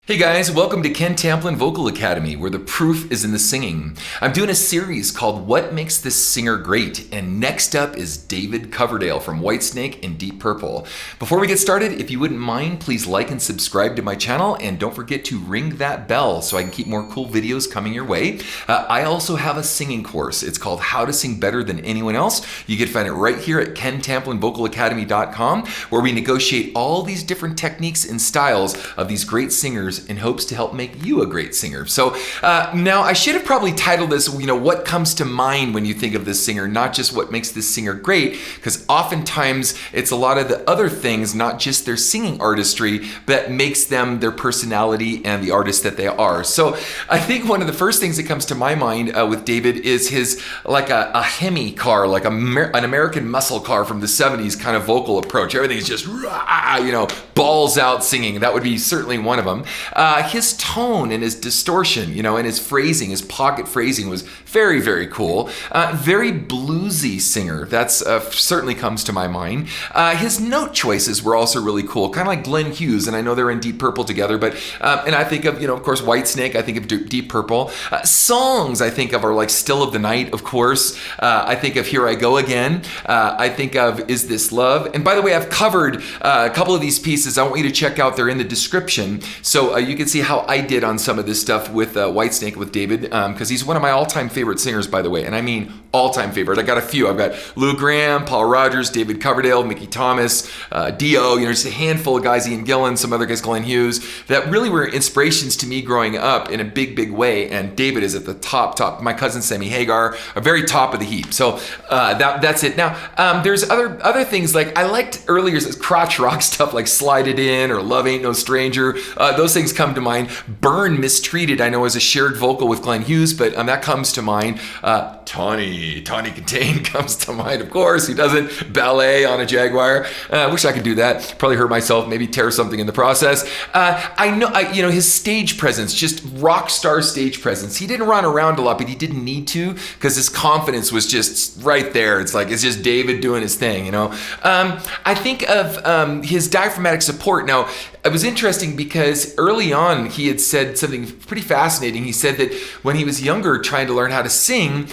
Hey guys, welcome to Ken Tamplin Vocal Academy, where the proof is in the singing. I'm doing a series called What Makes This Singer Great, and next up is David Coverdale from Whitesnake and Deep Purple. Before we get started, if you wouldn't mind, please like and subscribe to my channel, and don't forget to ring that bell so I can keep more cool videos coming your way. I also have a singing course. It's called How to Sing Better Than Anyone Else. You can find it right here at KenTamplinVocalAcademy.com, where we negotiate all these different techniques and styles of these great singers in hopes to help make you a great singer. So now I should have probably titled this, what comes to mind when you think of this singer, not just what makes this singer great, because oftentimes it's a lot of the other things, not just their singing artistry, that makes them their personality and the artist that they are. So I think one of the first things that comes to my mind with David is his like a Hemi car, like an American muscle car from the 70s kind of vocal approach. Everything is just balls out singing. That would be certainly one of them. His tone and his distortion, and his phrasing, his pocket phrasing was very, very cool. Very bluesy singer. That's certainly comes to my mind. His note choices were also really cool, kind of like Glenn Hughes, and I know they're in Deep Purple together, but and I think of, of course, Whitesnake. I think of Deep Purple. Songs I think of are like Still of the Night, of course. I think of Here I Go Again. I think of Is This Love? And by the way, I've covered a couple of these pieces. I want you to check out. They're in the description, so you can see how I did on some of this stuff with Whitesnake with David, because he's one of my all-time favorite singers, by the way, and I mean all-time favorite. I got a few. I've got Lou Gramm, Paul Rodgers, David Coverdale, Mickey Thomas, Dio, just a handful of guys, Ian Gillan, some other guys, Glenn Hughes, that really were inspirations to me growing up in a big, big way, and David is at the top. My cousin Sammy Hagar, a very top of the heap. So that's it. Now, there's other things, like I liked earlier crotch rock stuff like Slide It In or Love Ain't No Stranger. Those things come to mind. Burn Mistreated, I know, is a shared vocal with Glenn Hughes, but that comes to mind. Tawny Kitaen comes to mind, of course. Who doesn't? Ballet on a Jaguar. I wish I could do that. Probably hurt myself, maybe tear something in the process. I know, his stage presence, just rock star stage presence. He didn't run around a lot, but he didn't need to, because his confidence was just right there. It's just David doing his thing, I think of his diaphragmatic support. Now, it was interesting because early on he had said something pretty fascinating. He said that when he was younger, trying to learn how to sing,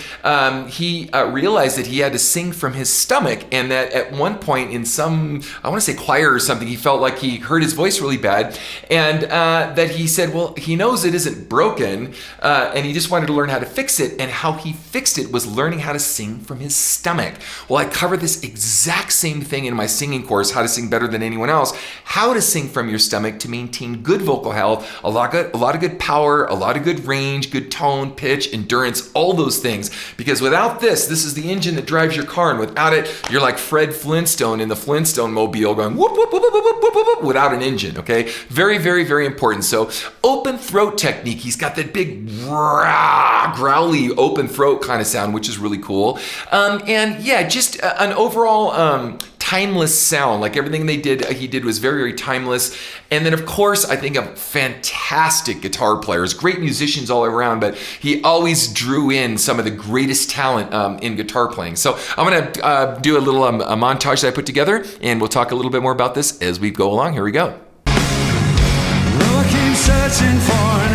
he realized that he had to sing from his stomach, and that at one point in some, I want to say choir or something, he felt like he hurt his voice really bad, and that he said, well, he knows it isn't broken, and he just wanted to learn how to fix it, and how he fixed it was learning how to sing from his stomach. Well, I cover this exact same thing in my singing course, How to Sing Better Than Anyone Else, how to sing from your stomach to maintain good vocal health, a lot of good power, a lot of good range, good tone, pitch, endurance, all those things. Because without this is the engine that drives your car, and without it, you're like Fred Flintstone in the Flintstone mobile going whoop, whoop, whoop, whoop, whoop, whoop, whoop, without an engine, okay? Very, very, very important. So open throat technique, he's got that big growly open throat kind of sound, which is really cool. And yeah, just an overall timeless sound. Like everything he did was very, very timeless. And then of course, I think of fantastic guitar players, great musicians all around, but he always drew in some of the greatest talent in guitar playing. So I'm gonna do a little a montage that I put together, and we'll talk a little bit more about this as we go along. Here we go. Looking, searching for an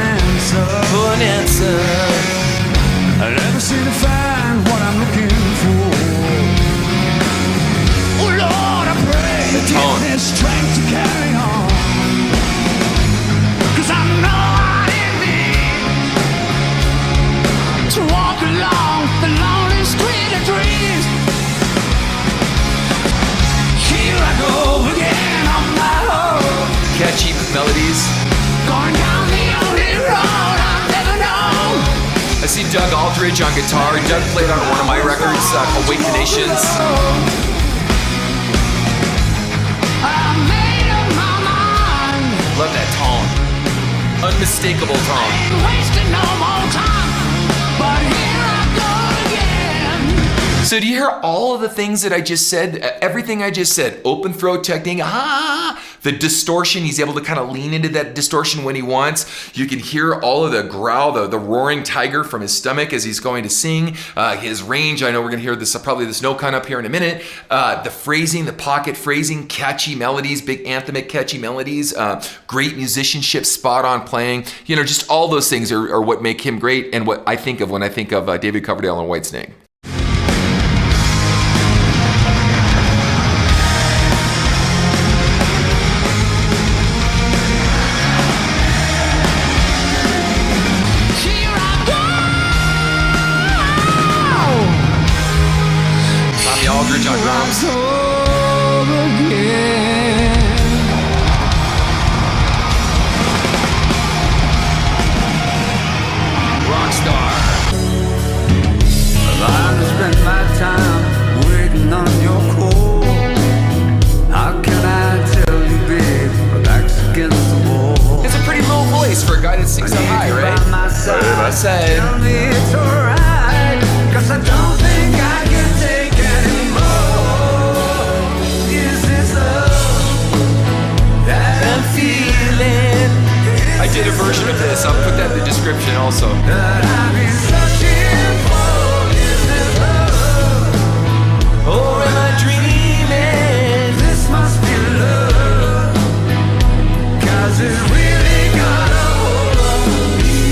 answer. I never seem to find what I'm looking for. Oh Lord, I pray you give me strength to carry on. 'Cause I know what it means to walk along the lonely street of dreams. Here I go again on my own. Catchy melodies. Going down the only road I've ever known. I see Doug Aldridge on guitar. Doug played on one of my records, Awaken Nations. Love that tone. Unmistakable tone. Wasting no more time, but here I go again. So do you hear all of the things that I just said? Everything I just said. Open throat technique. The distortion. He's able to kind of lean into that distortion when he wants. You can hear all of the growl, the roaring tiger from his stomach as he's going to sing. His range. I know we're going to hear this probably this note count up here in a minute. The phrasing, the pocket phrasing, catchy melodies, big anthemic catchy melodies. Great musicianship, spot on playing. You know, just all those things are what make him great and what I think of when I think of David Coverdale and Whitesnake. Tommy Aldridge on drums. Rockstar. I've spent my time waiting on your call. How can I tell you, babe, my back's against the wall? It's a pretty low voice for a guy that sings so high, right? My side. I said. Tell me it's alright, 'cause I don't think I can take anymore. Is this love that I'm feeling? I did a version of this. I'll put that in the description also. That I've been searching for. Is this love? Or am I dreaming? This must be love, 'cause it's really got a hold on me.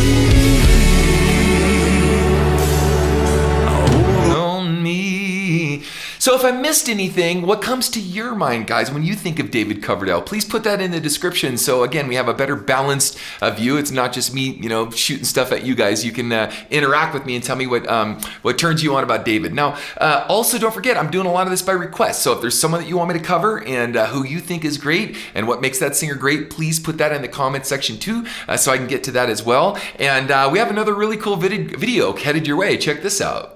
On me. So if I missed anything, what comes to your mind, guys, when you think of David Coverdale? Please put that in the description. So again, we have a better balanced view. It's not just me, shooting stuff at you guys. You can interact with me and tell me what turns you on about David. Now, also don't forget, I'm doing a lot of this by request. So if there's someone that you want me to cover and who you think is great and what makes that singer great, please put that in the comment section too, so I can get to that as well. And we have another really cool video headed your way. Check this out.